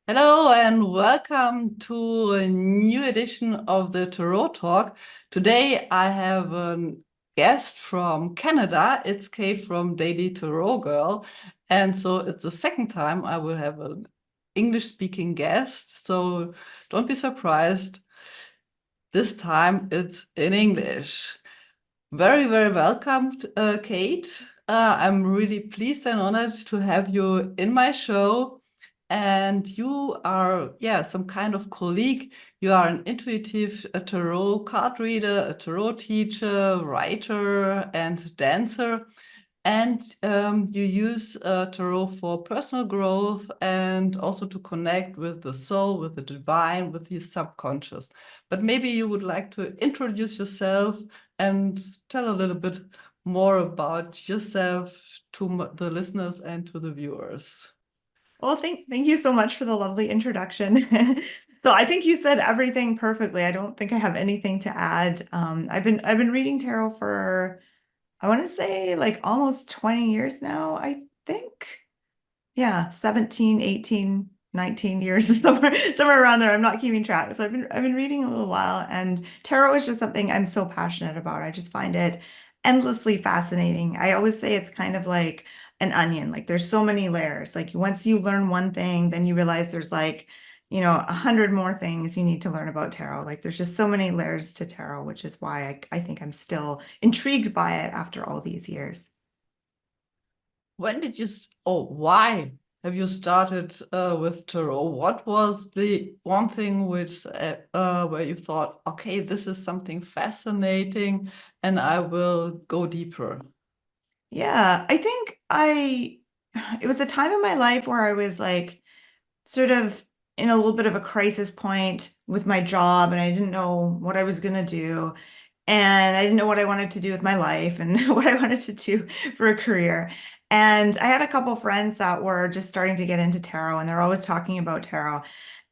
Hello and welcome to a new edition of the Tarot Talk. Today I have a guest from Canada. It's Kay from Daily Tarot Girl. And so it's the second time I will have an English-speaking guest. So don't be surprised. This time it's in English. Very, very welcome, Kate. I'm really pleased and honored to have you in my show. And you are, yeah, some kind of colleague. You are an intuitive tarot card reader, a tarot teacher, writer, and dancer. And you use tarot for personal growth and also to connect with the soul, with the divine, with the subconscious. But maybe you would like to introduce yourself and tell a little bit more about yourself to the listeners and to the viewers. Well, thank you so much for the lovely introduction. So I think you said everything perfectly. I don't think I have anything to add. I've been reading tarot for I want to say like almost 20 years now, I think. Yeah, 17, 18, 19 years, somewhere around there. I'm not keeping track. So I've been reading a little while, and tarot is just something I'm so passionate about. I just find it endlessly fascinating. I always say it's kind of like an onion. Like there's so many layers. Like once you learn one thing, then you realize there's like, 100 more things you need to learn about tarot. Like there's just so many layers to tarot, which is why I think I'm still intrigued by it after all these years. When did you, why have you started with tarot? What was the one thing which where you thought, okay, this is something fascinating and I will go deeper? Yeah, I think it was a time in my life where I was like sort of in a little bit of a crisis point with my job, and I didn't know what I was going to do. And I didn't know what I wanted to do with my life and what I wanted to do for a career. And I had a couple friends that were just starting to get into tarot, and they're always talking about tarot.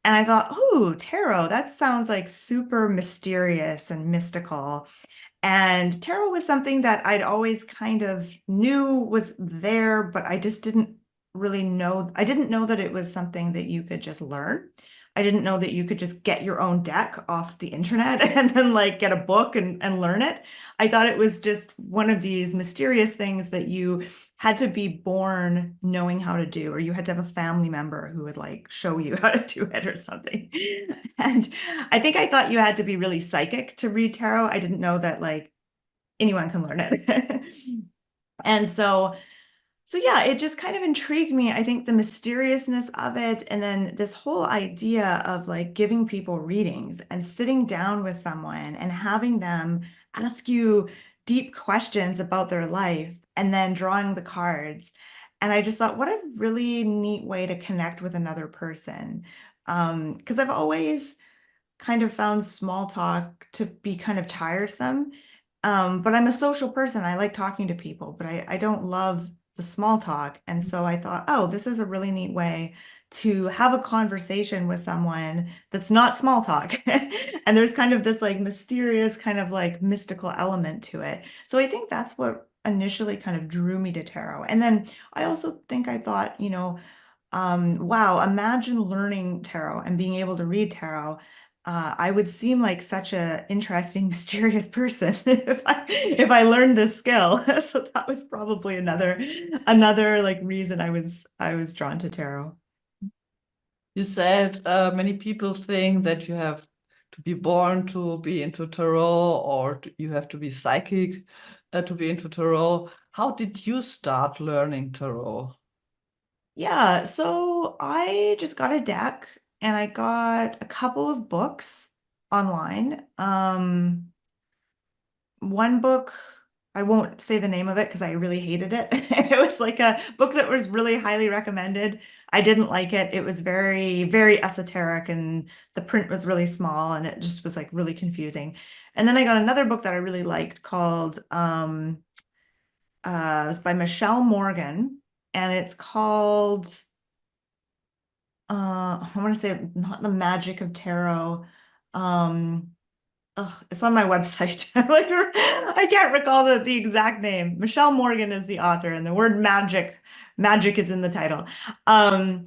And I thought, "Ooh, tarot, that sounds like super mysterious and mystical." And tarot was something that I'd always kind of knew was there, but I just didn't really know. I didn't know that it was something that you could just learn. I didn't know that you could just get your own deck off the internet and then like get a book and learn it. I thought it was just one of these mysterious things that you had to be born knowing how to do, or you had to have a family member who would like show you how to do it or something. And I think I thought you had to be really psychic to read tarot. I didn't know that like anyone can learn it. And so yeah, it just kind of intrigued me. I think the mysteriousness of it, and then this whole idea of like giving people readings and sitting down with someone and having them ask you deep questions about their life and then drawing the cards. And I just thought, what a really neat way to connect with another person. Because I've always kind of found small talk to be kind of tiresome. But I'm a social person. I like talking to people, but I don't love the small talk. And so I thought, oh, this is a really neat way to have a conversation with someone that's not small talk. And there's kind of this like mysterious, kind of like mystical element to it. So I think that's what initially kind of drew me to tarot. And then I also think I thought, wow, imagine learning tarot and being able to read tarot. I would seem like such a interesting, mysterious person if I learned this skill. So that was probably another like reason I was drawn to tarot. You said many people think that you have to be born to be into tarot or you have to be psychic to be into tarot. How did you start learning tarot? Yeah, so I just got a deck and I got a couple of books online. One book, I won't say the name of it because I really hated it. It was like a book that was really highly recommended. I didn't like it. It was very, very esoteric and the print was really small and it just was like really confusing. And then I got another book that I really liked called it was by Michelle Morgan, and it's called I want to say not the Magic of Tarot. Um it's on my website. Like I can't recall the exact name. Michelle Morgan is the author, and the word magic is in the title. Um,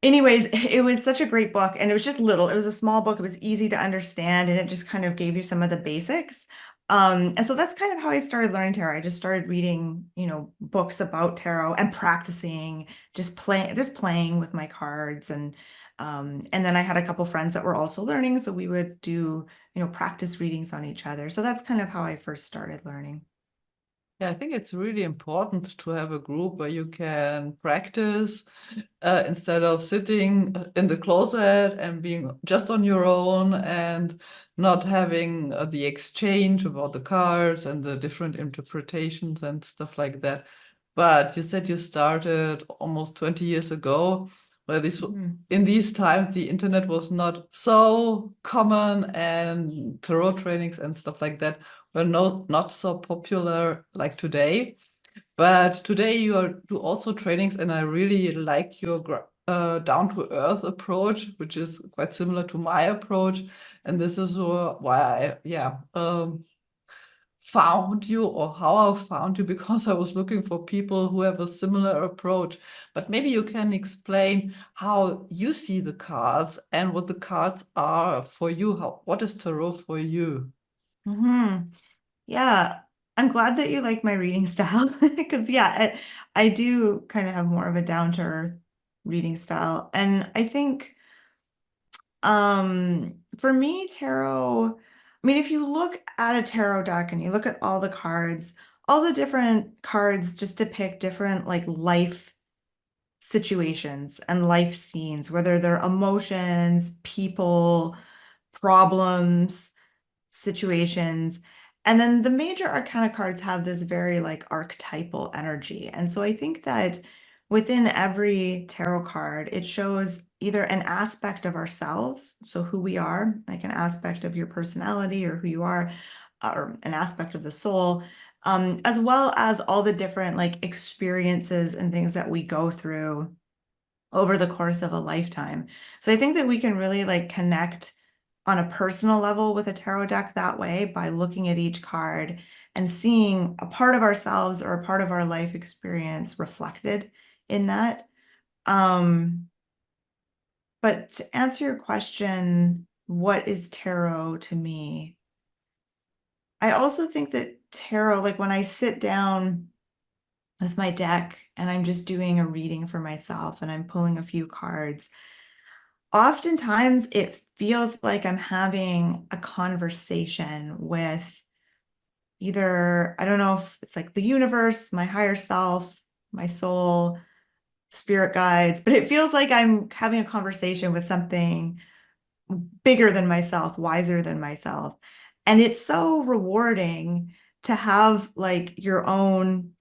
anyways, it was such a great book and it was just little. It was a small book. It was easy to understand and it just kind of gave you some of the basics. And so that's kind of how I started learning tarot. I just started reading, books about tarot and practicing, just playing with my cards and then I had a couple friends that were also learning, so we would do, practice readings on each other. So that's kind of how I first started learning. Yeah, I think it's really important to have a group where you can practice instead of sitting in the closet and being just on your own and not having the exchange about the cards and the different interpretations and stuff like that. But you said you started almost 20 years ago, where in these times the internet was not so common and tarot trainings and stuff like that were not so popular like today. But today do also trainings, and I really like your down to earth approach, which is quite similar to my approach. And this is why found you, or how I found you, because I was looking for people who have a similar approach. But maybe you can explain how you see the cards and what the cards are for you. What is tarot for you? Hmm. Yeah, I'm glad that you like my reading style because yeah, I do kind of have more of a down to earth reading style. And I think for me, tarot, I mean, if you look at a tarot deck and you look at all the different cards just depict different like life situations and life scenes, whether they're emotions, people, problems, situations. And then the major arcana cards have this very like archetypal energy. And so I think that within every tarot card, it shows either an aspect of ourselves, so who we are, like an aspect of your personality or who you are, or an aspect of the soul, as well as all the different like experiences and things that we go through over the course of a lifetime. So I think that we can really like connect on a personal level with a tarot deck that way by looking at each card and seeing a part of ourselves or a part of our life experience reflected in that. Um, but to answer your question, what is tarot to me? I also think that tarot, like when I sit down with my deck and I'm just doing a reading for myself and I'm pulling a few cards, oftentimes it feels like I'm having a conversation with either, I don't know if it's like the universe, my higher self, my soul, spirit guides, but it feels like I'm having a conversation with something bigger than myself, wiser than myself. And it's so rewarding to have like your own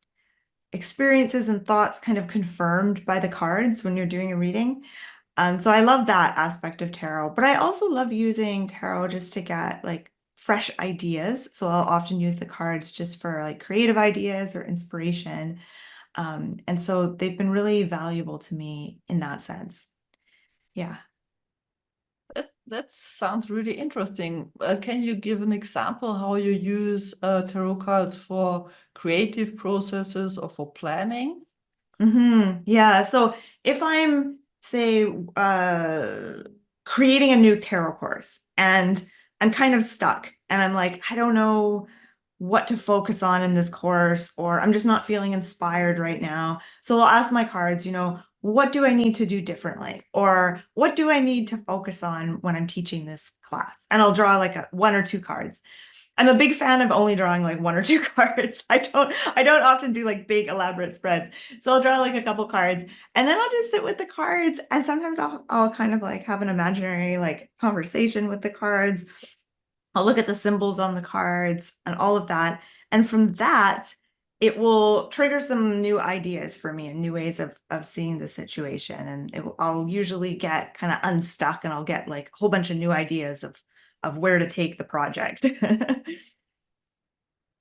experiences and thoughts kind of confirmed by the cards when you're doing a reading. So I love that aspect of tarot, but I also love using tarot just to get like fresh ideas. So I'll often use the cards just for like creative ideas or inspiration. And so they've been really valuable to me in that sense. Yeah. That sounds really interesting. Can you give an example how you use tarot cards for creative processes or for planning? Yeah. So if I'm, say, creating a new tarot course and I'm kind of stuck and I'm like, I don't know what to focus on in this course, or I'm just not feeling inspired right now. So I'll ask my cards, what do I need to do differently? Or what do I need to focus on when I'm teaching this class? And I'll draw like one or two cards. I'm a big fan of only drawing like one or two cards. I don't often do like big elaborate spreads. So I'll draw like a couple cards and then I'll just sit with the cards and sometimes I'll kind of like have an imaginary like conversation with the cards. I'll look at the symbols on the cards and all of that. And from that, it will trigger some new ideas for me and new ways of seeing the situation. And I'll usually get kind of unstuck and I'll get like a whole bunch of new ideas of where to take the project.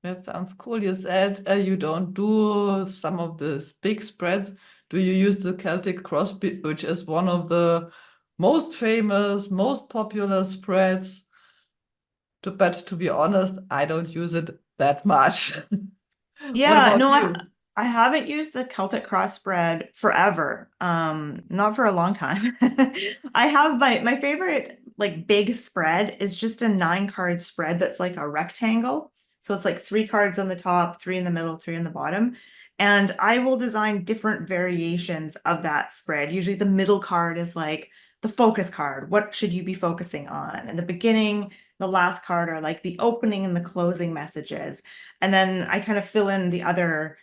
That sounds cool. You said you don't do some of the big spreads. Do you use the Celtic Cross, which is one of the most famous, most popular spreads? But to be honest, I don't use it that much. What Yeah, about no, you? I haven't used the Celtic Cross spread forever. Not for a long time. I have my favorite like big spread is just a 9 card spread that's like a rectangle. So it's like 3 cards on the top, 3 in the middle, 3 in the bottom. And I will design different variations of that spread. Usually the middle card is like the focus card. What should you be focusing on? And the beginning, the last card are like the opening and the closing messages. And then I kind of fill in the other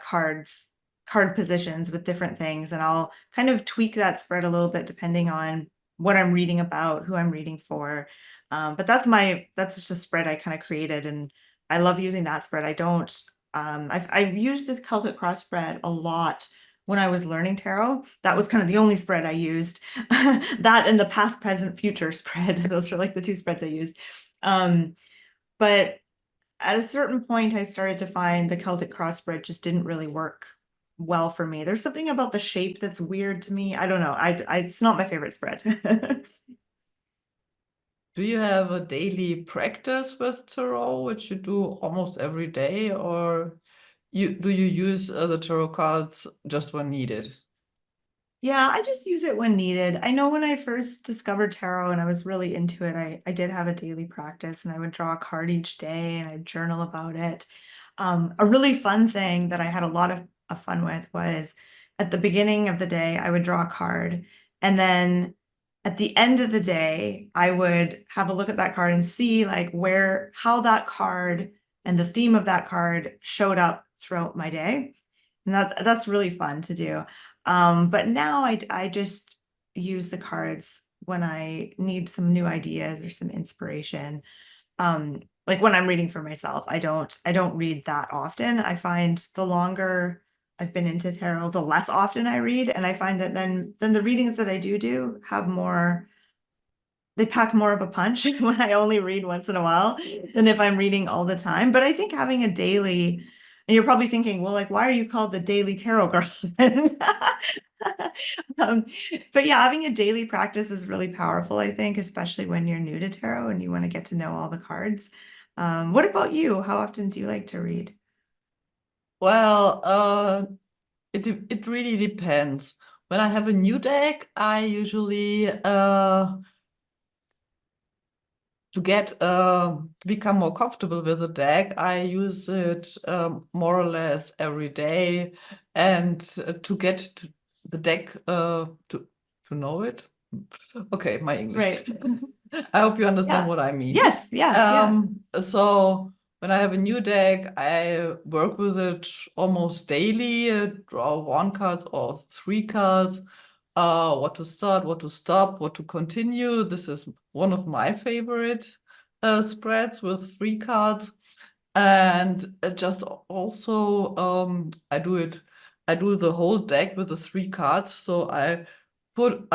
card positions with different things, and I'll kind of tweak that spread a little bit depending on what I'm reading about, who I'm reading for. But that's just a spread I kind of created, and I love using that spread. I don't I've used the Celtic Cross spread a lot when I was learning tarot. That was kind of the only spread I used. That and the past, present, future spread. Those are like the 2 spreads I used. But at a certain point, I started to find the Celtic Cross spread just didn't really work well for me. There's something about the shape that's weird to me. I don't know. It's not my favorite spread. Do you have a daily practice with tarot, which you do almost every day, or do you use the tarot cards just when needed? Yeah, I just use it when needed. I know when I first discovered tarot and I was really into it, I did have a daily practice and I would draw a card each day and I'd journal about it. A really fun thing that I had a lot of fun with was at the beginning of the day, I would draw a card. And then at the end of the day, I would have a look at that card and see like how that card and the theme of that card showed up throughout my day. And that's really fun to do. But now I just use the cards when I need some new ideas or some inspiration. Like when I'm reading for myself, I don't read that often. I find the longer I've been into tarot, the less often I read, and I find that then the readings that I do have more, they pack more of a punch when I only read once in a while than if I'm reading all the time. But I think having a daily, and you're probably thinking, well, like, why are you called the Daily Tarot Girl then? um, but yeah, having a daily practice is really powerful, I think, especially when you're new to tarot and you want to get to know all the cards. What about you? How often do you like to read? Well, it really depends. When I have a new deck, I usually to become more comfortable with the deck, I use it more or less every day, and to get to the deck to know it. Okay, my English. Right. I hope you understand Yeah. what I mean. Yes. Yeah. Yeah. So when I have a new deck, I work with it almost daily, draw 1 card or 3 cards, what to start, what to stop, what to continue. This is one of my favorite spreads with 3 cards. And just also, I do the whole deck with the 3 cards. So I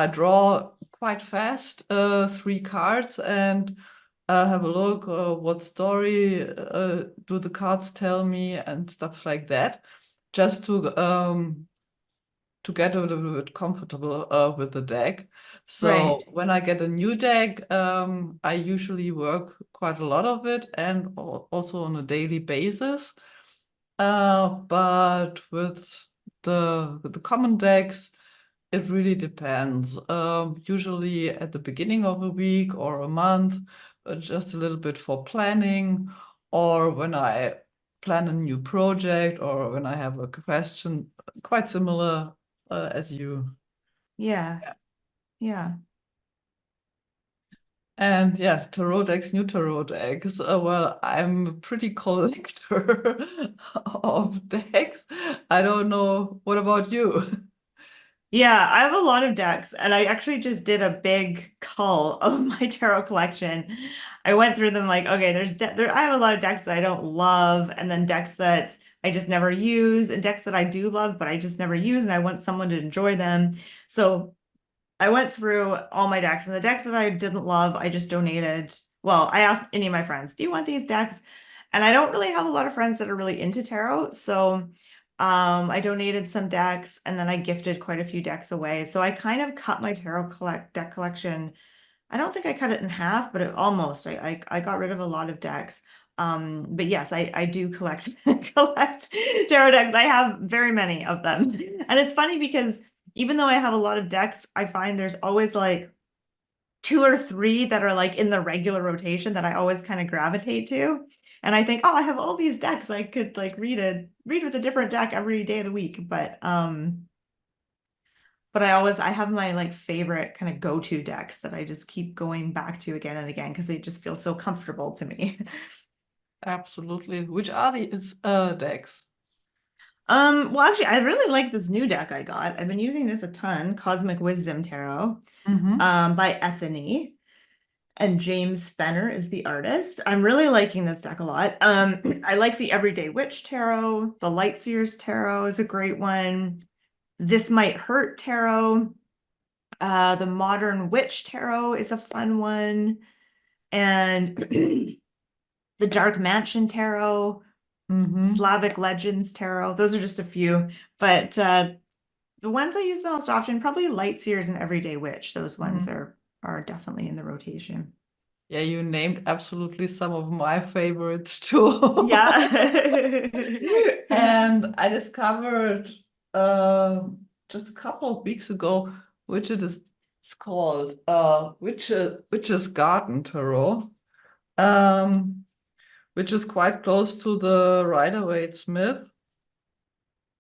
draw quite fast 3 cards and have a look, what story do the cards tell me and stuff like that, just to get a little bit comfortable with the deck. So Right. when I get a new deck, I usually work quite a lot of it and also on a daily basis. But with the common decks, it really depends. Usually at the beginning of a week or a month, just a little bit for planning, or when I plan a new project, or when I have a question, quite similar as you. Yeah. Yeah. And yeah, tarot decks, new tarot decks. Well, I'm a pretty collector of decks. I don't know. What about you? Yeah, I have a lot of decks, and I actually just did a big cull of my tarot collection. I went through them like, okay, I have a lot of decks that I don't love, and then decks that I just never use, and decks that I do love, but I just never use, and I want someone to enjoy them. So I went through all my decks, and the decks that I didn't love, I just donated. Well, I asked any of my friends, do you want these decks? And I don't really have a lot of friends that are really into tarot. So I donated some decks and then I gifted quite a few decks away. So I kind of cut my deck collection. I don't think I cut it in half, but it almost. I got rid of a lot of decks. But yes, I do collect collect tarot decks. I have very many of them. And it's funny because even though I have a lot of decks, I find there's always like two or three that are like in the regular rotation that I always kind of gravitate to. And I think, oh, I have all these decks. I could like read with a different deck every day of the week. But I have my like favorite kind of go-to decks that I just keep going back to again and again because they just feel so comfortable to me. Absolutely. Which are these decks? Well, actually, I really like this new deck I got. I've been using this a ton, Cosmic Wisdom Tarot, Mm-hmm. by Ethany, and James Fenner is the artist. I'm really liking this deck a lot. I like the Everyday Witch Tarot. The Lightseers Tarot is a great one. This Might Hurt Tarot. The Modern Witch Tarot is a fun one. And the Dark Mansion Tarot, Mm-hmm. Slavic Legends Tarot. Those are just a few. But the ones I use the most often, probably Lightseers and Everyday Witch. Those ones Mm-hmm. are definitely in the rotation. Yeah, you named absolutely some of my favorites too. Yeah. And I discovered uh, just a couple of weeks ago, which it is it's called Witch's Garden Tarot, um, which is quite close to the Rider Waite Smith,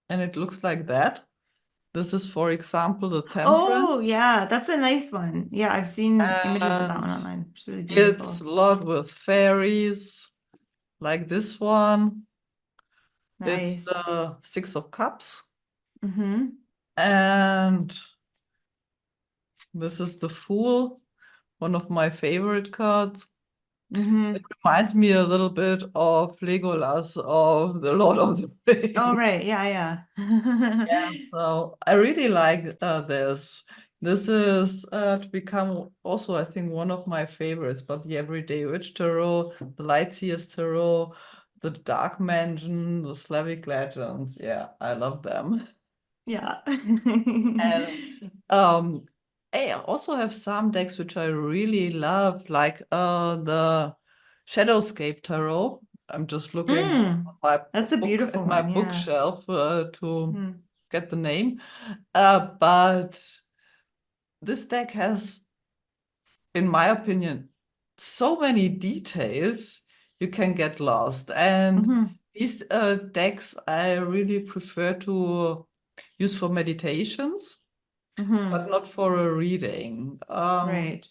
and it looks like that. This is, for example, the Oh, Temperance, yeah, that's a nice one. Yeah, I've seen images of that one and online. It's really it's beautiful. a lot with fairies, like this one. It's Nice. the Six of Cups. Mm-hmm. And this is the Fool, one of my favorite cards. It Mm-hmm. reminds me a little bit of Legolas of the Lord of the Oh, Rings. right. Yeah, yeah. Yeah, so I really like this. This is to become also, I think, one of my favorites, but the Everyday Witch Tarot, the Lightseers Tarot, the Dark Mansion, the Slavic Legends. Yeah, I love them. Yeah. And um, I also have some decks which I really love, like the Shadowscape Tarot. I'm just looking Mm, at my that's a book beautiful at my one. Yeah. bookshelf to Mm, get the name. But this deck has, in my opinion, so many details you can get lost. And mm-hmm. these decks I really prefer to use for meditations, Mm-hmm. but not for a reading. Right.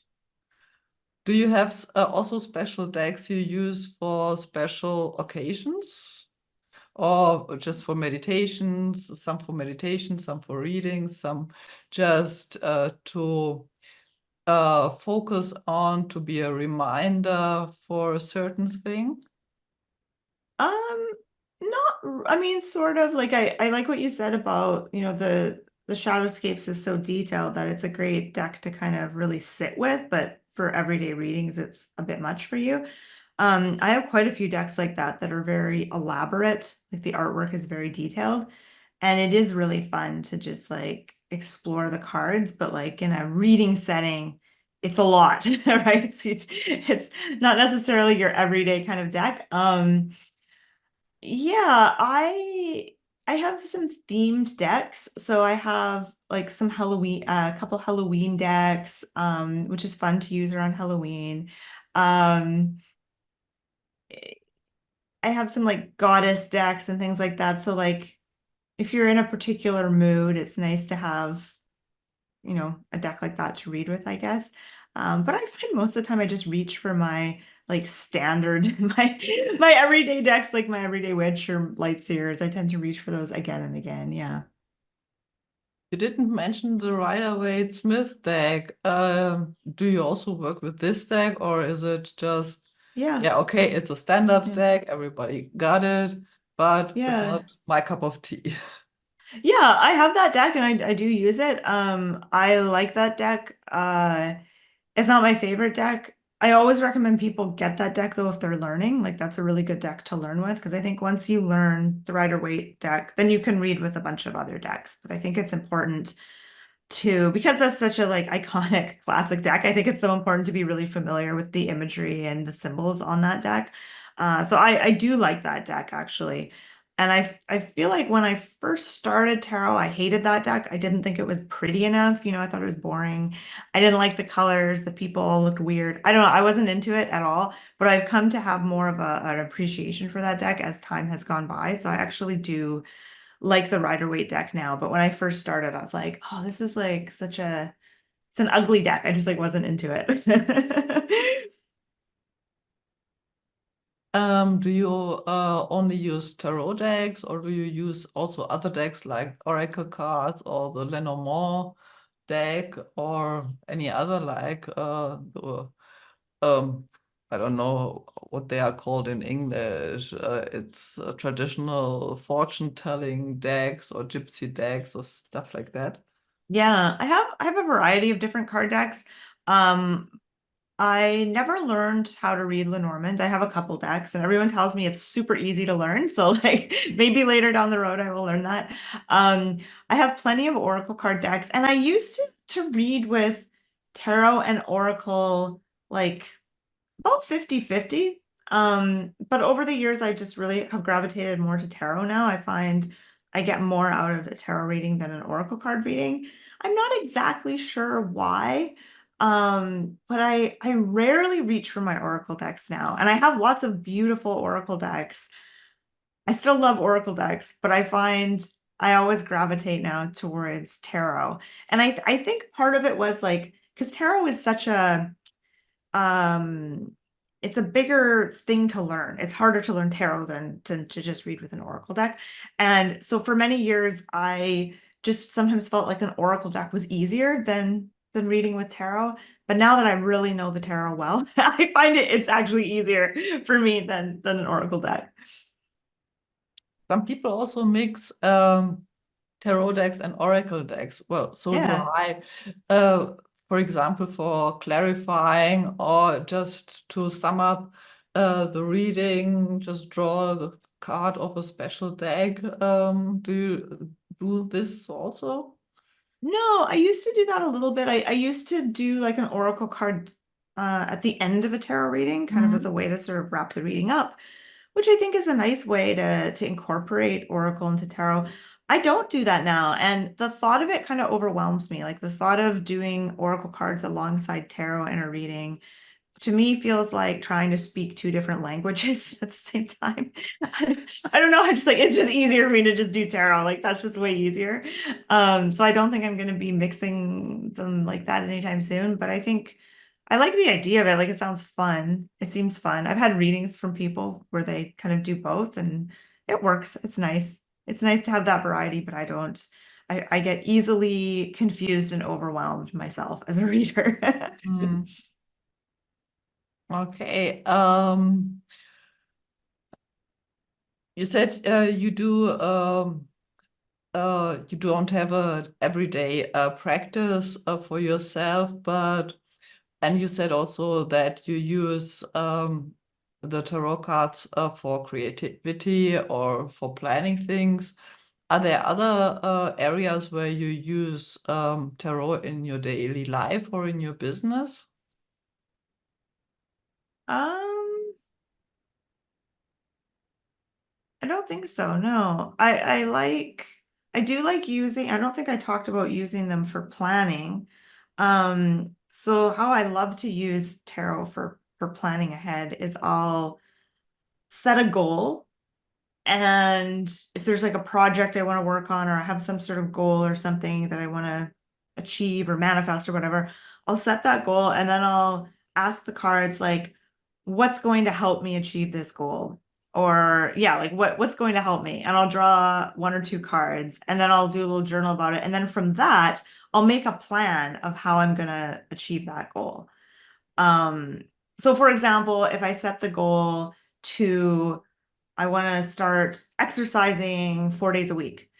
Do you have also special decks you use for special occasions? Or just for meditations, some for meditation, some for reading, some just to focus on to be a reminder for a certain thing? Um, not, I mean, sort of like I like what you said about, the Shadowscapes is so detailed that it's a great deck to kind of really sit with, but for everyday readings, it's a bit much for you. I have quite a few decks like that that are very elaborate, like the artwork is very detailed, and it is really fun to just like explore the cards, but like in a reading setting, it's a lot, right? So it's not necessarily your everyday kind of deck. Yeah, I have some themed decks. So I have like some Halloween, a couple Halloween decks, which is fun to use around Halloween. Um, I have some like goddess decks and things like that. So like if you're in a particular mood, it's nice to have, a deck like that to read with, I guess. But I find most of the time I just reach for my like standard, my everyday decks, like my Everyday Witch or Lightseers. I tend to reach for those again and again. Yeah. You didn't mention the Rider Waite Smith deck. Do you also work with this deck, or is it just, Yeah. yeah, okay, it's a standard Yeah. deck, everybody got it, but it's Yeah. not my cup of tea. Yeah, I have that deck and I do use it. I like that deck. It's not my favorite deck. I always recommend people get that deck though if they're learning. Like that's a really good deck to learn with because I think once you learn the Rider Waite deck, then you can read with a bunch of other decks. But I think it's important to because that's such a like iconic classic deck. I think it's so important to be really familiar with the imagery and the symbols on that deck. So I do like that deck actually. And I feel like when I first started tarot, I hated that deck. I didn't think it was pretty enough. I thought it was boring. I didn't like the colors. The people looked weird. I don't know. I wasn't into it at all, but I've come to have more of an appreciation for that deck as time has gone by. So I actually do like the Rider Waite deck now. But when I first started, I was like, oh, this is like it's an ugly deck. I just like wasn't into it. Do you only use tarot decks, or do you use also other decks like Oracle cards or the Lenormand deck or any other like um I don't know what they are called in English. It's traditional fortune telling decks or gypsy decks or stuff like that. Yeah, I have a variety of different card decks. Um, I never learned how to read Lenormand. I have a couple decks, and everyone tells me it's super easy to learn. So, like, maybe later down the road I will learn that. Um, I have plenty of Oracle card decks, and I used to read with Tarot and Oracle like about 50-50. But over the years, I just really have gravitated more to tarot now. I find I get more out of a tarot reading than an oracle card reading. I'm not exactly sure why, but I rarely reach for my oracle decks now. And I have lots of beautiful oracle decks. I still love oracle decks, but I find I always gravitate now towards tarot. And I think part of it was like, because tarot is such um it's a bigger thing to learn. It's harder to learn tarot than to just read with an oracle deck. And so for many years, I just sometimes felt like an oracle deck was easier than reading with tarot. But now that I really know the tarot well, I find it's actually easier for me than an oracle deck. Some people also mix tarot decks and oracle decks. Well, so do Yeah. I. For example, for clarifying or just to sum up the reading, just draw the card of a special deck. Do you do this also? No, I used to do that a little bit. I used to do like an oracle card at the end of a tarot reading, kind of as a Mhm. way to sort of wrap the reading up, which I think is a nice way to incorporate oracle into tarot. I don't do that now, and the thought of it kind of overwhelms me. Like the thought of doing oracle cards alongside tarot in a reading to me feels like trying to speak two different languages at the same time. I don't know. I just like it's just easier for me to just do tarot. Like that's just way easier. So I don't think I'm gonna be mixing them like that anytime soon, but I think I like the idea of it. Like it sounds fun. It seems fun. I've had readings from people where they kind of do both and it works. It's nice. It's nice to have that variety, but I don't I get easily confused and overwhelmed myself as a reader. Mm. Okay. You said you don't have a everyday practice for yourself, but and you said also that you use the tarot cards for creativity or for planning things. Are there other areas where you use tarot in your daily life or in your business? Um, I don't think so. No. I do like using, I don't think I talked about using them for planning. So how I love to use tarot for planning ahead is I'll set a goal. And if there's like a project I want to work on, or I have some sort of goal or something that I want to achieve or manifest or whatever, I'll set that goal and then I'll ask the cards like, what's going to help me achieve this goal? Or yeah, like what's going to help me? And I'll draw one or two cards and then I'll do a little journal about it. And then from that, I'll make a plan of how I'm gonna achieve that goal. Um, so for example, if I set the goal to I want to start exercising 4 days a week.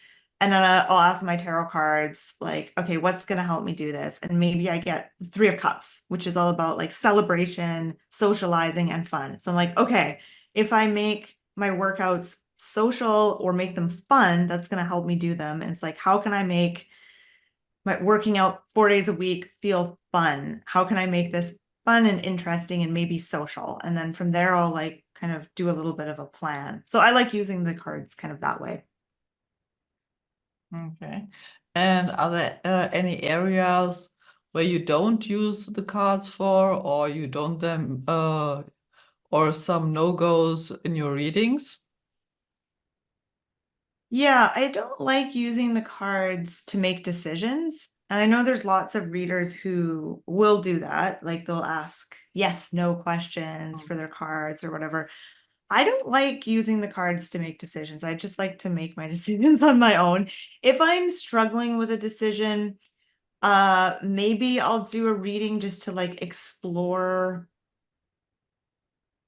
And then I'll ask my tarot cards, like, okay, what's going to help me do this? And maybe I get Three of Cups, which is all about like celebration, socializing, and fun. So I'm like, okay, if I make my workouts social or make them fun, that's going to help me do them. And it's like, how can I make my working out 4 days a week feel fun? How can I make this fun and interesting and maybe social. And then from there, I'll like kind of do a little bit of a plan. So I like using the cards kind of that way. Okay. And are there any areas where you don't use the cards for, or you don't them, or some no-goes in your readings? Yeah, I don't like using the cards to make decisions. And I know there's lots of readers who will do that. Like they'll ask yes, no questions for their cards or whatever. I don't like using the cards to make decisions. I just like to make my decisions on my own. If I'm struggling with a decision, maybe I'll do a reading just to like explore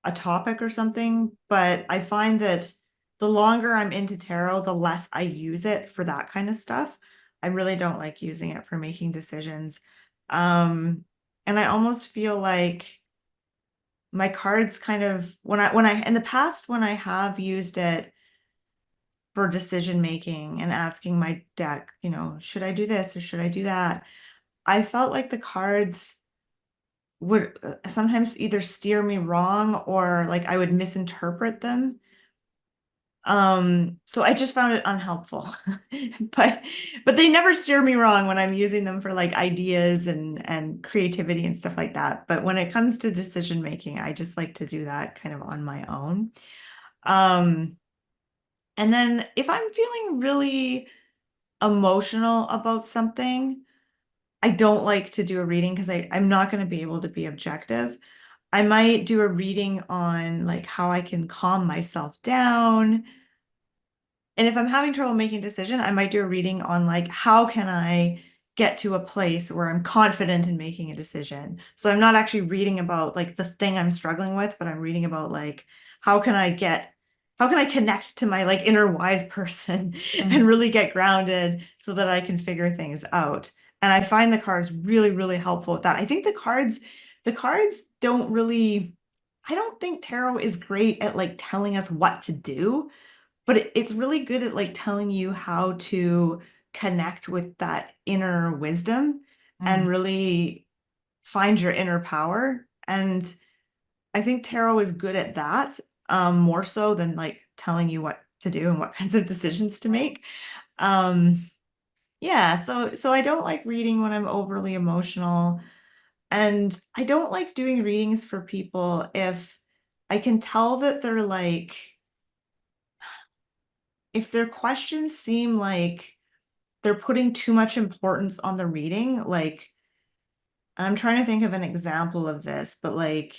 a topic or something, but I find that the longer I'm into tarot, the less I use it for that kind of stuff. I really don't like using it for making decisions. And I almost feel like my cards kind of when I in the past when I have used it for decision making and asking my deck, should I do this or should I do that? I felt like the cards would sometimes either steer me wrong or like I would misinterpret them. So I just found it unhelpful. But they never steer me wrong when I'm using them for like ideas and creativity and stuff like that. But when it comes to decision making, I just like to do that kind of on my own. Um, and then if I'm feeling really emotional about something, I don't like to do a reading because I'm not going to be able to be objective. I might do a reading on like how I can calm myself down. And if I'm having trouble making a decision, I might do a reading on like how can I get to a place where I'm confident in making a decision. So I'm not actually reading about like the thing I'm struggling with, but I'm reading about like how can I connect to my like inner wise person and really get grounded so that I can figure things out. And I find the cards really, really helpful with that. I think the cards don't really, I don't think tarot is great at like telling us what to do, but it's really good at like telling you how to connect with that inner wisdom and Mm. really find your inner power. And I think tarot is good at that, more so than like telling you what to do and what kinds of decisions to make. Um, yeah, so I don't like reading when I'm overly emotional, and I don't like doing readings for people if I can tell that they're like if their questions seem like they're putting too much importance on the reading, like I'm trying to think of an example of this, but like,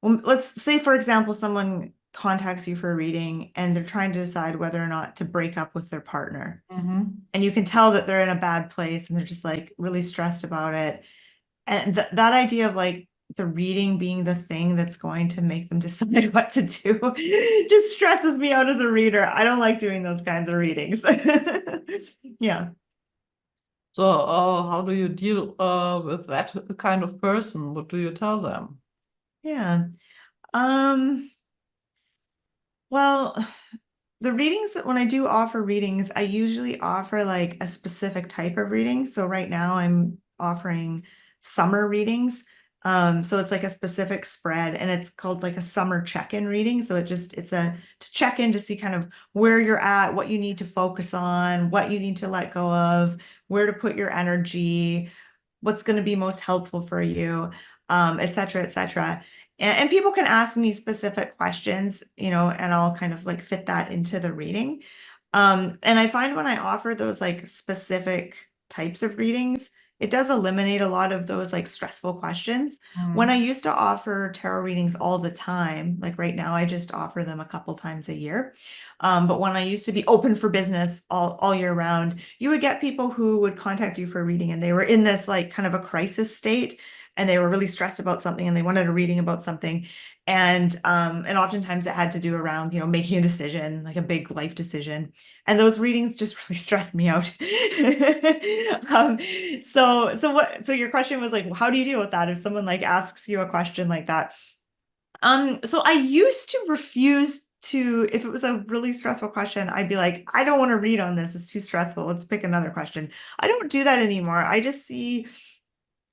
well, let's say, for example, someone contacts you for a reading and they're trying to decide whether or not to break up with their partner. Mm-hmm. And you can tell that they're in a bad place and they're just like really stressed about it. And that idea of like the reading being the thing that's going to make them decide what to do just stresses me out as a reader. I don't like doing those kinds of readings. Yeah. So, how do you deal with that kind of person? What do you tell them? Yeah. Um, well, the readings that when I do offer readings, I usually offer like a specific type of reading. So right now I'm offering summer readings. So it's like a specific spread and it's called like a summer check-in reading. So it's a to check in to see kind of where you're at, what you need to focus on, what you need to let go of, where to put your energy, what's going to be most helpful for you, et cetera, et cetera. And people can ask me specific questions, and I'll kind of like fit that into the reading. And I find when I offer those like specific types of readings, it does eliminate a lot of those like stressful questions. When I Mm. used to offer tarot readings all the time, like right now, I just offer them a couple times a year. But when I used to be open for business all year round, you would get people who would contact you for a reading and they were in this like kind of a crisis state and they were really stressed about something and they wanted a reading about something. And oftentimes it had to do around, making a decision, like a big life decision. And those readings just really stressed me out. um, so your question was like, well, how do you deal with that if someone like asks you a question like that? So I used to refuse to, if it was a really stressful question, I'd be like, I don't want to read on this. It's too stressful. Let's pick another question. I don't do that anymore. I just see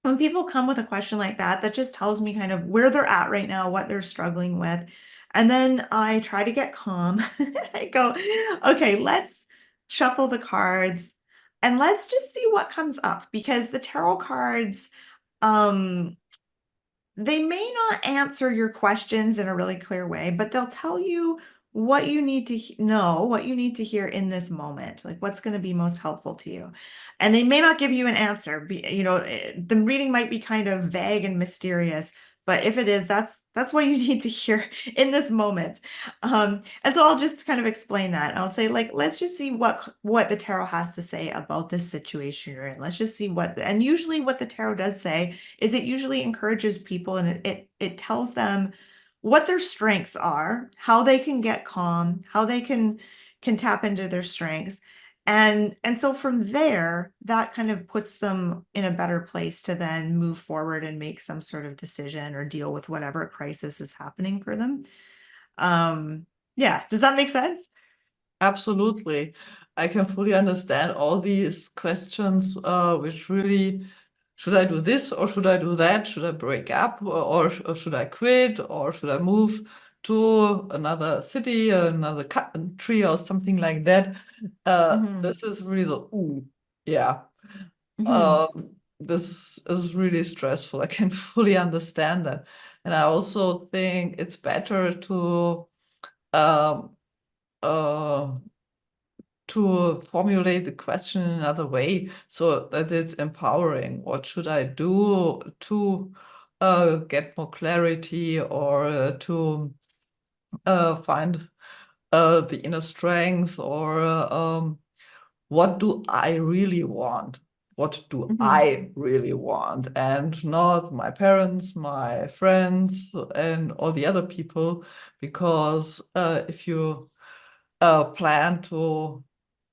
when people come with a question like that, that just tells me kind of where they're at right now, what they're struggling with. And then I try to get calm. I go, okay, let's shuffle the cards and let's just see what comes up, because the tarot cards, um, they may not answer your questions in a really clear way, but they'll tell you what you need to know, what you need to hear in this moment, like what's going to be most helpful to you. And they may not give you an answer. The reading might be kind of vague and mysterious, but if it is, that's what you need to hear in this moment. And so I'll just kind of explain that. I'll say, like, let's just see what the tarot has to say about this situation you're in. Let's just see and usually what the tarot does say is it usually encourages people, and it tells them what their strengths are, how they can get calm, how they can tap into their strengths. And so from there, that kind of puts them in a better place to then move forward and make some sort of decision or deal with whatever crisis is happening for them. Yeah, does that make sense? Absolutely. I can fully understand all these questions, which really, should I do this or should I do that? Should I break up or should I quit or should I move to another city, another country or something like that? Mm-hmm. This is really so, ooh, yeah. Mm-hmm. This is really stressful. I can fully understand that. And I also think it's better um, uh, to formulate the question in another way so that it's empowering. What should I do to get more clarity or to find the inner strength or what do I really want? What do Mm-hmm. I really want? And not my parents, my friends, and all the other people, because if you plan to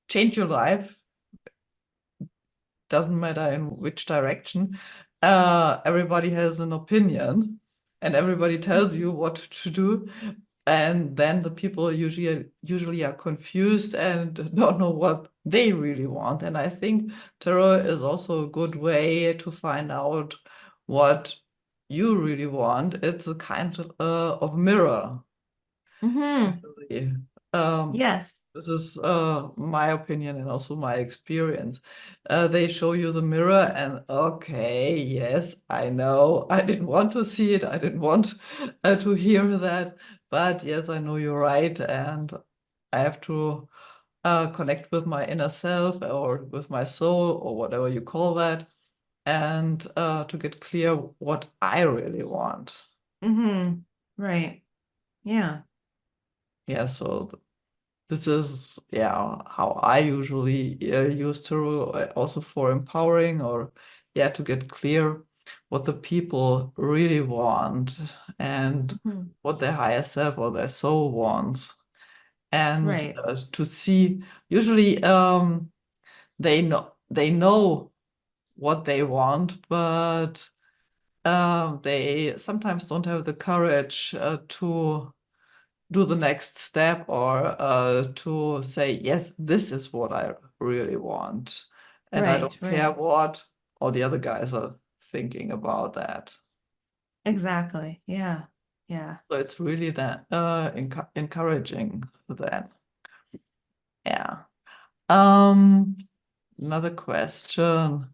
change your life, doesn't matter in which direction, everybody has an opinion and everybody tells you what to do. And then the people usually are confused and don't know what they really want. And I think tarot is also a good way to find out what you really want. It's a kind of mirror, Mm-hmm. actually. Um, Yes. this is my opinion and also my experience. They show you the mirror, and okay, yes, I know. I didn't want to see it. I didn't want to hear that. But yes, I know you're right. And I have to connect with my inner self or with my soul or whatever you call that, and to get clear what I really want. Mm-hmm. Right. Yeah. Yeah, so this is, yeah, how I usually use tarot, also for empowering or, yeah, to get clear what the people really want and Mm-hmm. what their higher self or their soul wants. And Right. to see, usually they know what they want, but they sometimes don't have the courage to do the next step or to say, yes, this is what I really want. And I Right. don't care Right. what all the other guys are thinking about that. Exactly. Yeah. Yeah. So it's really that encouraging then. Yeah. Um, Another question.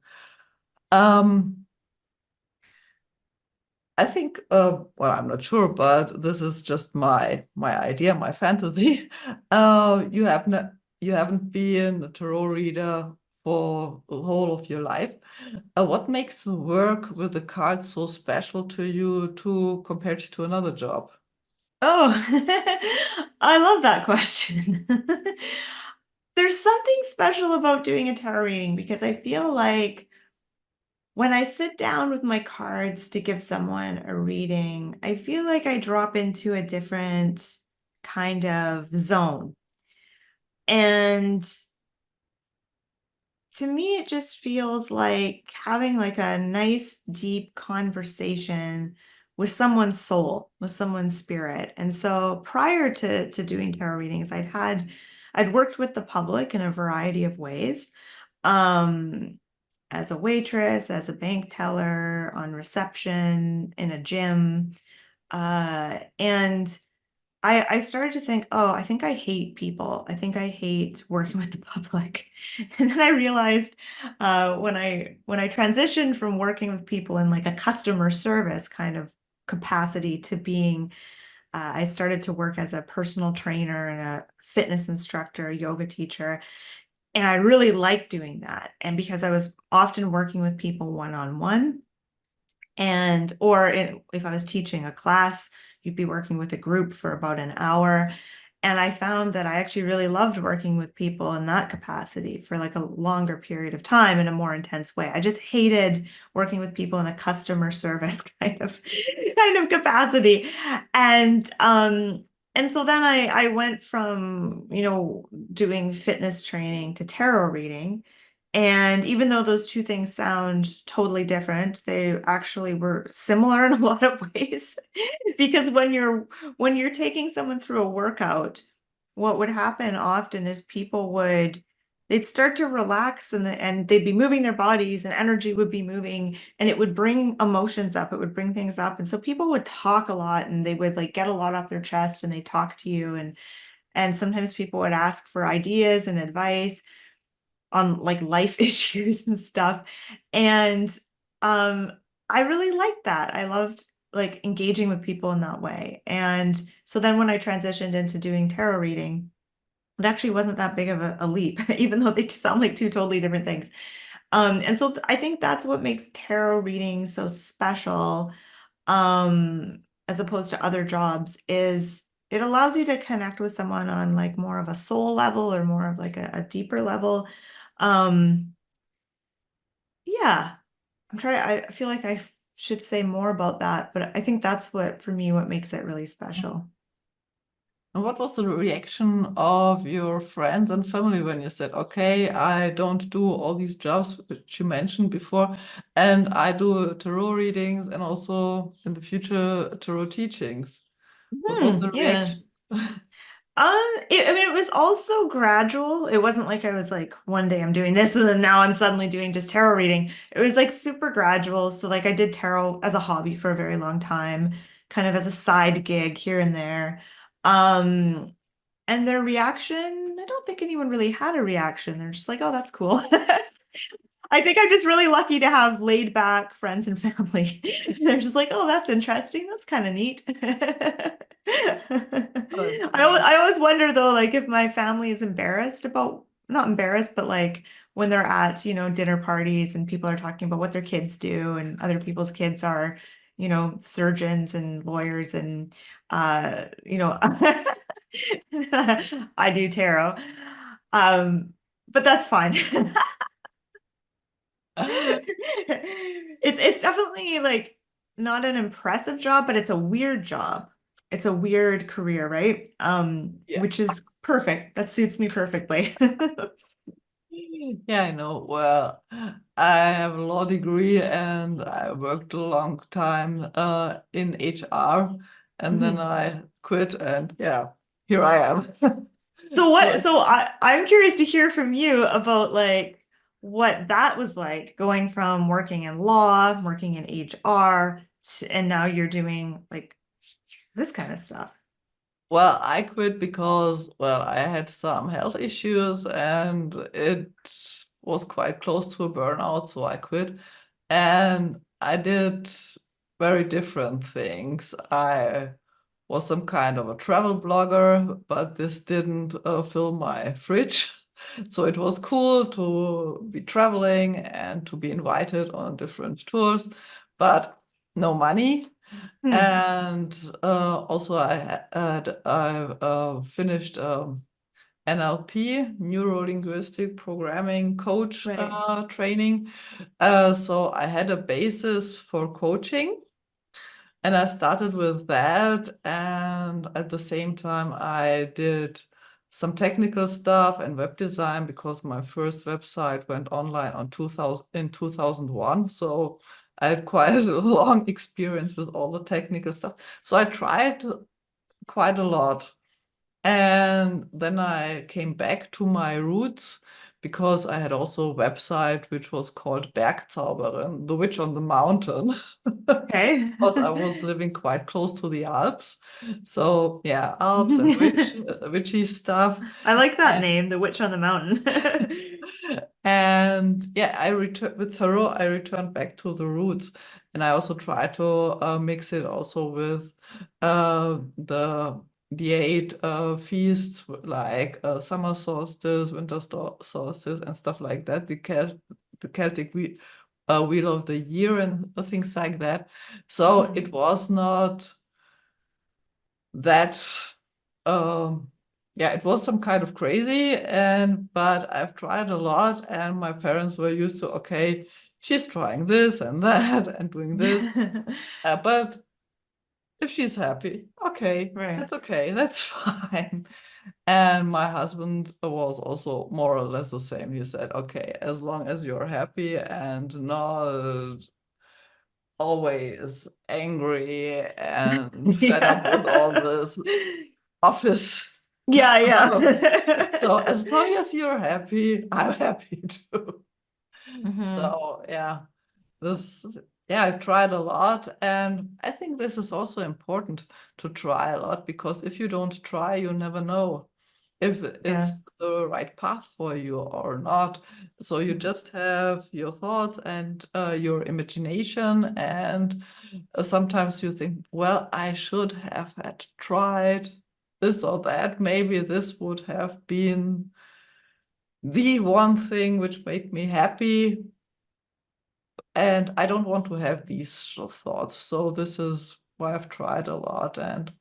Um, I think, well, I'm not sure, but this is just my idea, my fantasy. You haven't been a tarot reader for the whole of your life. What makes the work with the cards so special to you to compared to another job? Oh, I love that question. There's something special about doing a tarot reading because I feel like when I sit down with my cards to give someone a reading, I feel like I drop into a different kind of zone. And to me, it just feels like having like a nice, deep conversation with someone's soul, with someone's spirit. And so prior to doing tarot readings, I'd worked with the public in a variety of ways. Um, as a waitress, as a bank teller, on reception, in a gym. And I started to think, oh, I think I hate people. I think I hate working with the public. And then I realized when I transitioned from working with people in like a customer service kind of capacity to being, I started to work as a personal trainer and a fitness instructor, a yoga teacher. And I really liked doing that. And because I was often working with people one-on-one, if I was teaching a class, you'd be working with a group for about an hour. And I found that I actually really loved working with people in that capacity for like a longer period of time in a more intense way. I just hated working with people in a customer service kind of capacity. And so then I went from, doing fitness training to tarot reading. And even though those two things sound totally different, they actually were similar in a lot of ways. Because when you're taking someone through a workout, what would happen often is they'd start to relax and they'd be moving their bodies and energy would be moving and it would bring emotions up, it would bring things up. And so people would talk a lot and they would like get a lot off their chest and they talk to you and sometimes people would ask for ideas and advice on like life issues and stuff. And I really liked that. I loved like engaging with people in that way. And so then when I transitioned into doing tarot reading, it actually wasn't that big of a leap, even though they sound like two totally different things. And so I think that's what makes tarot reading so special, as opposed to other jobs, is it allows you to connect with someone on like more of a soul level or more of like a deeper level. Um, yeah, I feel like I should say more about that, but I think that's for me, what makes it really special. And what was the reaction of your friends and family when you said, okay, I don't do all these jobs which you mentioned before, and I do tarot readings and also in the future tarot teachings? What was the Yeah. reaction? I mean, it was also gradual. It wasn't like I was like, one day I'm doing this and then now I'm suddenly doing just tarot reading. It was like super gradual. So like I did tarot as a hobby for a very long time, kind of as a side gig here and there. Um, and their reaction, I don't think anyone really had a reaction. They're just like, oh, that's cool. I think I'm just really lucky to have laid back friends and family. They're just like, oh, that's interesting. That's kind of neat. Oh, that's I great. always wonder though, like if my family is embarrassed about, not embarrassed, but like when they're at, dinner parties and people are talking about what their kids do and other people's kids are, surgeons and lawyers and, I do tarot. Um, but that's fine. It's definitely like not an impressive job, but it's a weird job. It's a weird career, right? Yeah. Which is perfect. That suits me perfectly. Yeah, I know. Well, I have a law degree and I worked a long time in HR and then Mhm. I quit and yeah, here I am. So So I'm curious to hear from you about like what that was like going from working in law, working in HR, and now you're doing like this kind of stuff. well, I quit because, well, I had some health issues and it was quite close to a burnout, so I quit. And I did very different things. I was some kind of a travel blogger, but this didn't fill my fridge. So it was cool to be traveling and to be invited on different tours, but no money. Hmm. And also, I finished NLP, Neuro Linguistic Programming Coach Right. training. So I had a basis for coaching, and I started with that. And at the same time, I did some technical stuff and web design because my first website went online on 2000 in 2001. So I had quite a long experience with all the technical stuff. So I tried quite a lot. And then I came back to my roots because I had also a website which was called Bergzauberin, the witch on the mountain. Okay. Because I was living quite close to the Alps. So yeah, Alps and witchy stuff. I like that And, name, The Witch on the Mountain. and yeah, I returned with tarot, I returned back to the roots. And I also try to mix it also with the eight feasts like summer solstice, solstice, and stuff like that. The Celtic wheel of the year and things like that. So it was not that yeah, it was some kind of crazy, but I've tried a lot, and my parents were used to, okay, she's trying this and that and doing this. But if she's happy, okay, Right. that's okay, that's fine. And my husband was also more or less the same. He said, okay, as long as you're happy and not always angry and fed up with all Yeah. this office Yeah, stuff. So yeah. as long as you're happy, I'm happy too. Hmm. So yeah, this yeah, I tried a lot, and I think this is also important to try a lot, because if you don't try, you never know if Yeah. it's the right path for you or not. So you just have your thoughts and your imagination, and sometimes you think, well, I should have had tried this or that. Maybe this would have been the one thing which made me happy. And I don't want to have these thoughts. So this is why I've tried a lot and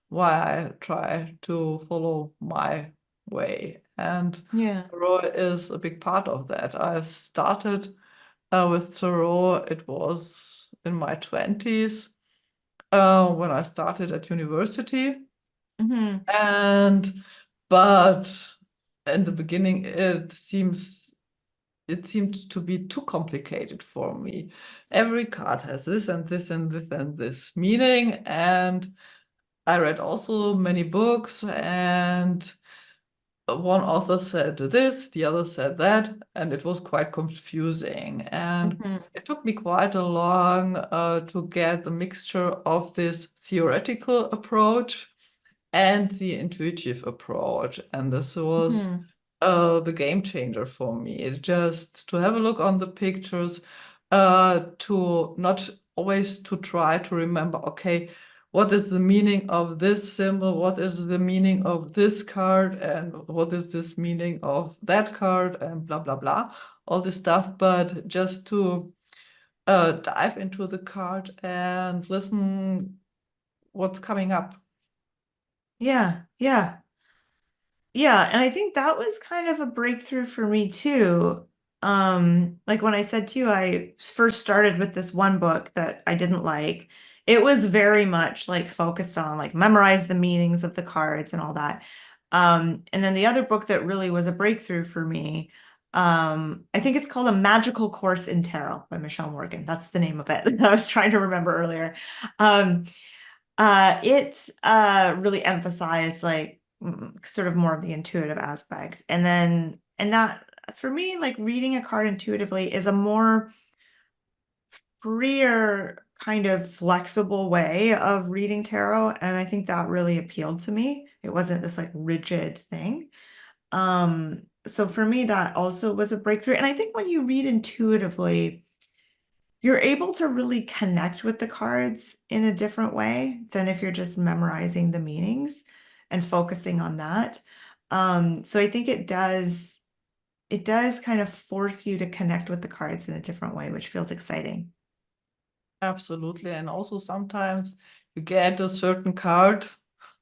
why I try to follow my way. And Yeah. tarot is a big part of that. I started with tarot, it was in my 20s when I started at university. Hmm. And but in the beginning, it seemed to be too complicated for me. Every card has this and this and this and this meaning, and I read also many books, and one author said this, the other said that, and it was quite confusing. And Hmm. it took me quite a long to get the mixture of this theoretical approach and the intuitive approach. And this was Hmm. the game changer for me. It just to have a look on the pictures, to not always to try to remember, okay, what is the meaning of this symbol? What is the meaning of this card? And what is this meaning of that card? And blah, blah, blah, all this stuff. But just to dive into the card and listen what's coming up. Yeah. Yeah. Yeah, and I think that was kind of a breakthrough for me too. Like when I said to you, I first started with this one book that I didn't like. It was very much like focused on like memorize the meanings of the cards and all that. And then the other book that really was a breakthrough for me, I think it's called A Magical Course in Tarot by Michelle Morgan. That's the name of it. I was trying to remember earlier. Um, it's really emphasized like sort of more of the intuitive aspect. And that for me, like reading a card intuitively is a more freer, kind of flexible way of reading tarot. And I think that really appealed to me. It wasn't this like rigid thing. So for me, that also was a breakthrough. And I think when you read intuitively, you're able to really connect with the cards in a different way than if you're just memorizing the meanings and focusing on that. So I think it does kind of force you to connect with the cards in a different way, which feels exciting. Absolutely. And also sometimes you get a certain card,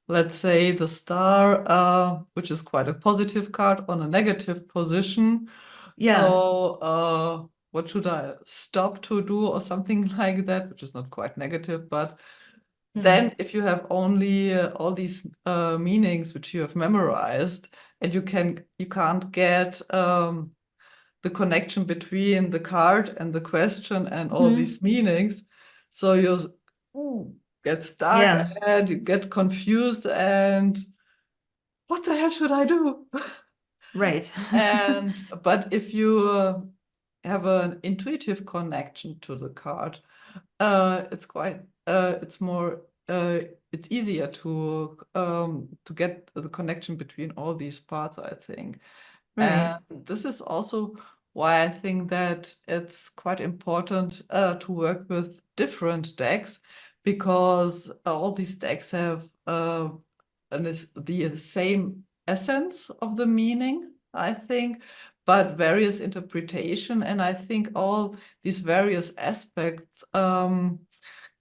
let's say the star, which is quite a positive card, on a negative position. Yeah. So what should I stop to do or something like that, which is not quite negative, but Hmm. then if you have only all these meanings which you have memorized, and you can't get the connection between the card and the question and all Hmm. these meanings. So you get stuck Yeah. and you get confused, and what the hell should I do? Right. But if you have an intuitive connection to the card, it's quite it's more it's easier to get the connection between all these parts, I think. Right. And this is also why I think that it's quite important to work with different decks, because all these decks have the same essence of the meaning, I think, but various interpretation. And I think all these various aspects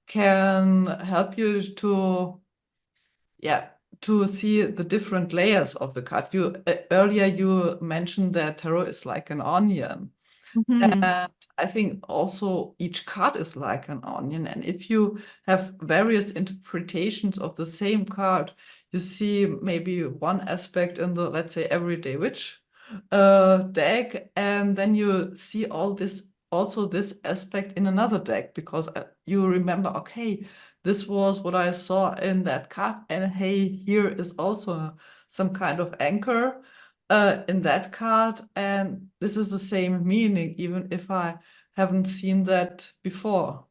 can help you to, yeah, to see the different layers of the card. You earlier you mentioned that tarot is like an onion. Mhm. And I think also each card is like an onion. And if you have various interpretations of the same card, you see maybe one aspect in the, let's say, everyday witch deck, and then you see all this, also this aspect in another deck, because you remember, okay, this was what I saw in that card, and hey, here is also some kind of anchor in that card, and this is the same meaning, even if I haven't seen that before.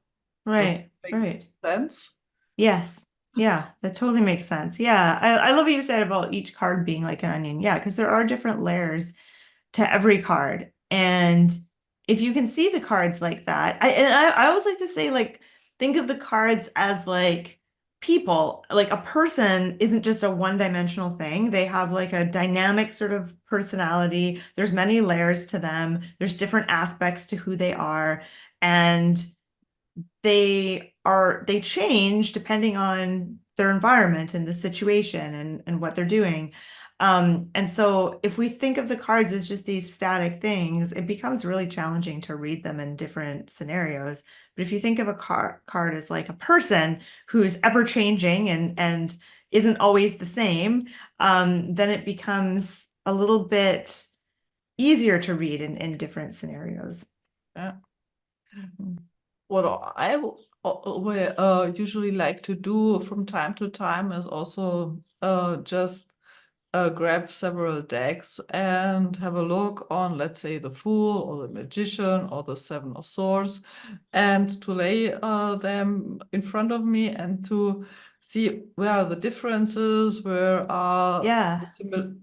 Does that Right. make Right. sense? Yes. Yeah, that totally makes sense. Yeah. I love what you said about each card being like an onion. Yeah, because there are different layers to every card. And if you can see the cards like that, I always like to say, like, think of the cards as like people. Like a person isn't just a one-dimensional thing. They have like a dynamic sort of personality. There's many layers to them. There's different aspects to who they are. And they change depending on their environment and the situation and what they're doing. And so if we think of the cards as just these static things, it becomes really challenging to read them in different scenarios. But if you think of a card as like a person who's ever changing and isn't always the same, then it becomes a little bit easier to read in different scenarios. Yeah. Mhm. What I usually like to do from time to time is also just grab several decks and have a look on, let's say, the Fool or the Magician or the Seven of Swords, and to lay them in front of me and to see where are the differences, where are the Yeah.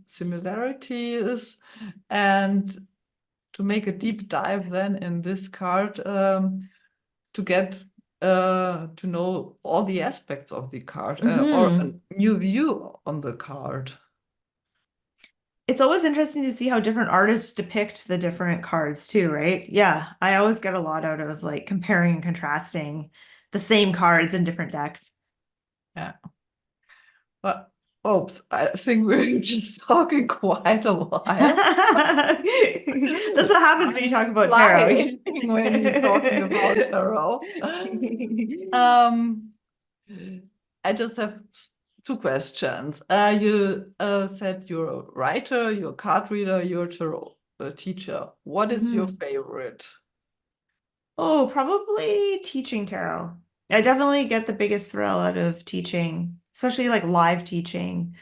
similarities, and to make a deep dive then in this card, to get to know all the aspects of the card, or a Hmm. new view on the card. It's always interesting to see how different artists depict the different cards too, right? Yeah, I always get a lot out of like comparing and contrasting the same cards in different decks. Yeah. But oops, I think we're just talking quite a while. That's what happens when you Time's talk about tarot. flying when you're talking about tarot. Um, I just have two questions. You said you're a writer, you're a card reader, you're a tarot teacher. What is your Mhm. favorite? Oh, probably teaching tarot. I definitely get the biggest thrill out of teaching, especially like live teaching.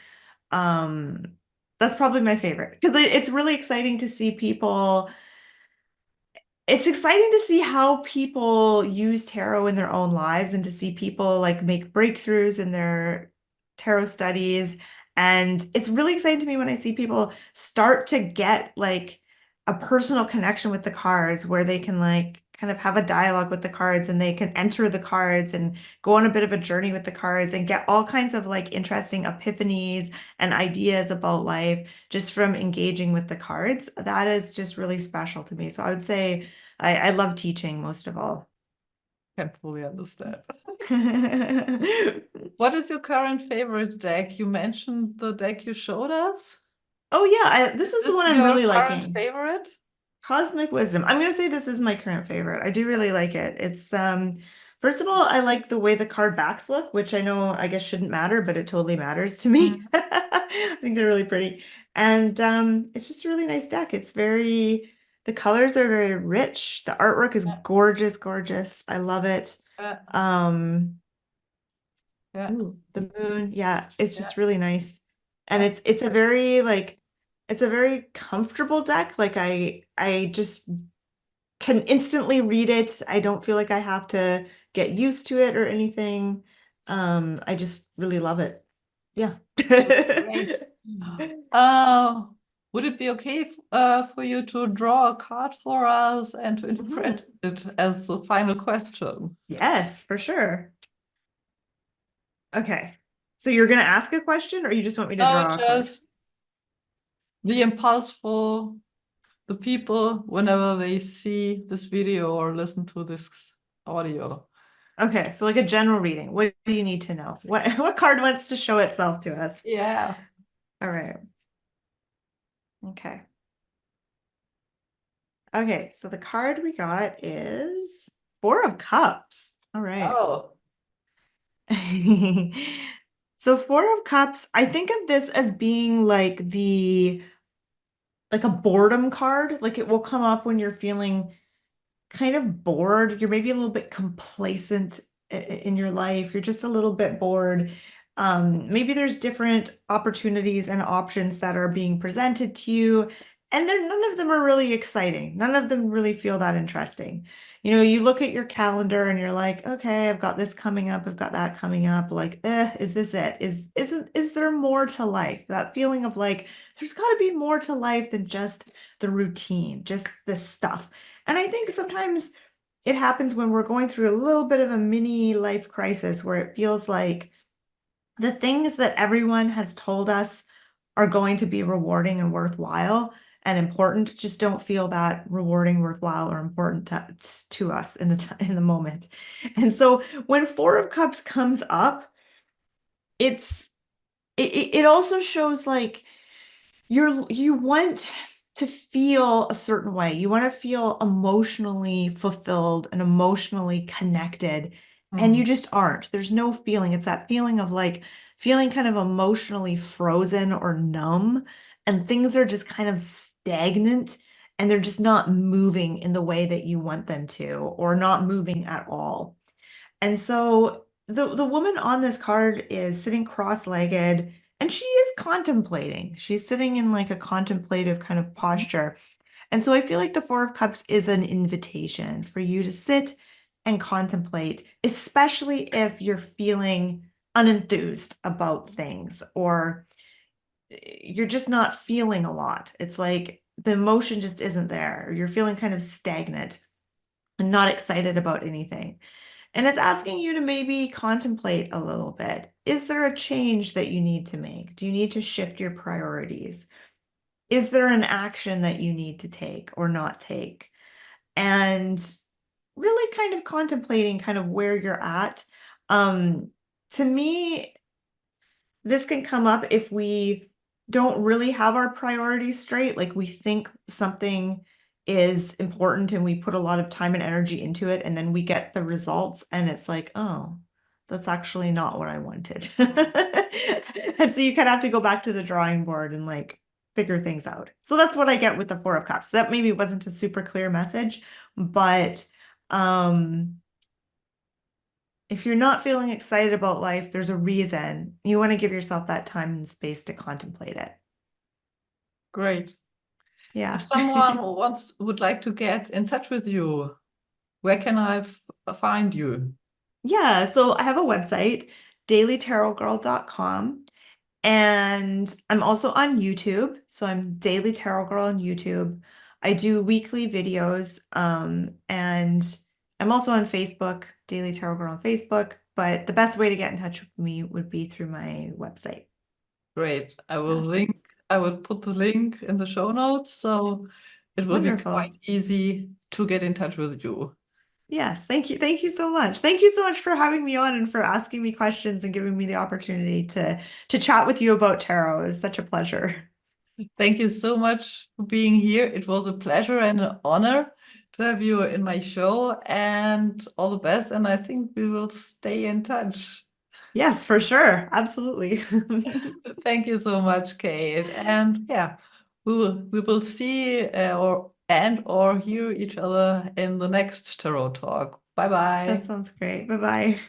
Um, that's probably my favorite because it's really exciting to see people. It's exciting to see how people use tarot in their own lives and to see people like make breakthroughs in their tarot studies. And it's really exciting to me when I see people start to get like a personal connection with the cards where they can like kind of have a dialogue with the cards and they can enter the cards and go on a bit of a journey with the cards and get all kinds of like interesting epiphanies and ideas about life just from engaging with the cards. That is just really special to me. So I would say I love teaching most of all. Can fully understand. What is your current favorite deck? You mentioned the deck you showed us. Oh yeah, this Is is the this one I'm your really current liking. favorite? Cosmic Wisdom. I'm gonna say this is my current favorite. I do really like it. It's first of all, I like the way the card backs look, which I know I guess shouldn't matter, but it totally matters to me. Mm. I think they're really pretty. And it's just a really nice deck. It's very the colors are very rich. The artwork is gorgeous, gorgeous. I love it. Yeah, Um yeah, Ooh, the moon. Yeah, it's yeah, just really nice. And yeah, it's a very like it's a very comfortable deck. Like I just can instantly read it. I don't feel like I have to get used to it or anything. I just really love it. Yeah. Great. Uh, would it be okay for you to draw a card for us and to Mhm. interpret it as the final question? Yes, for sure. Okay. So you're going to ask a question or you just want me to No, draw a card? just the impulse for the people whenever they see this video or listen to this audio. Okay, so like a general reading. What do you need to know? What card wants to show itself to us? Yeah. All right. Okay. Okay, so the card we got is Four of Cups. All right. Oh. So Four of Cups, I think of this as being like a boredom card. Like it will come up when you're feeling kind of bored. You're maybe a little bit complacent in your life. You're just a little bit bored. Maybe there's different opportunities and options that are being presented to you, and none of them are really exciting. None of them really feel that interesting. You know, you look at your calendar and you're like, okay, I've got this coming up, I've got that coming up. Like, is this it? Is there more to life? That feeling of like, there's got to be more to life than just the routine, just this stuff. And I think sometimes it happens when we're going through a little bit of a mini life crisis where it feels like the things that everyone has told us are going to be rewarding and worthwhile and important just don't feel that rewarding, worthwhile, or important to us in the moment. And so when Four of Cups comes up, it's it also shows like you want to feel a certain way. You want to feel emotionally fulfilled and emotionally connected, and you Hmm. just aren't. There's no feeling. It's that feeling of like feeling kind of emotionally frozen or numb, and things are just kind of stagnant and they're just not moving in the way that you want them to, or not moving at all. And so the woman on this card is sitting cross-legged and she is contemplating. She's sitting in like a contemplative kind of posture. And so I feel like the Four of Cups is an invitation for you to sit and contemplate, especially if you're feeling unenthused about things or you're just not feeling a lot. It's like the emotion just isn't there. Or you're feeling kind of stagnant and not excited about anything. And it's asking you to maybe contemplate a little bit. Is there a change that you need to make? Do you need to shift your priorities? Is there an action that you need to take or not take? And really kind of contemplating kind of where you're at. Um, to me, this can come up if we don't really have our priorities straight. Like we think something is important and we put a lot of time and energy into it, and then we get the results, and it's like, oh, that's actually not what I wanted. And so you kind of have to go back to the drawing board and like figure things out. So that's what I get with the Four of Cups. That maybe wasn't a super clear message, but um if you're not feeling excited about life, there's a reason. You want to give yourself that time and space to contemplate it. Great. If Yeah. someone would like to get in touch with you, where can I find you? Yeah. So I have a website, dailytarotgirl.com. And I'm also on YouTube. So I'm Daily Tarot Girl on YouTube. I do weekly videos. And I'm also on Facebook, Daily Tarot Girl on Facebook. But the best way to get in touch with me would be through my website. Great. Yeah. I will put the link in the show notes, so it will be quite Wonderful. easy to get in touch with you. Yes, thank you. Thank you so much. Thank you so much for having me on and for asking me questions and giving me the opportunity to chat with you about tarot. It was such a pleasure. Thank you so much for being here. It was a pleasure and an honor to have you in my show, and all the best. And I think we will stay in touch. Yes, for sure. Absolutely. Thank you so much, Kate. And yeah, we will see or hear each other in the next tarot talk. Bye That bye. sounds great. Bye-bye.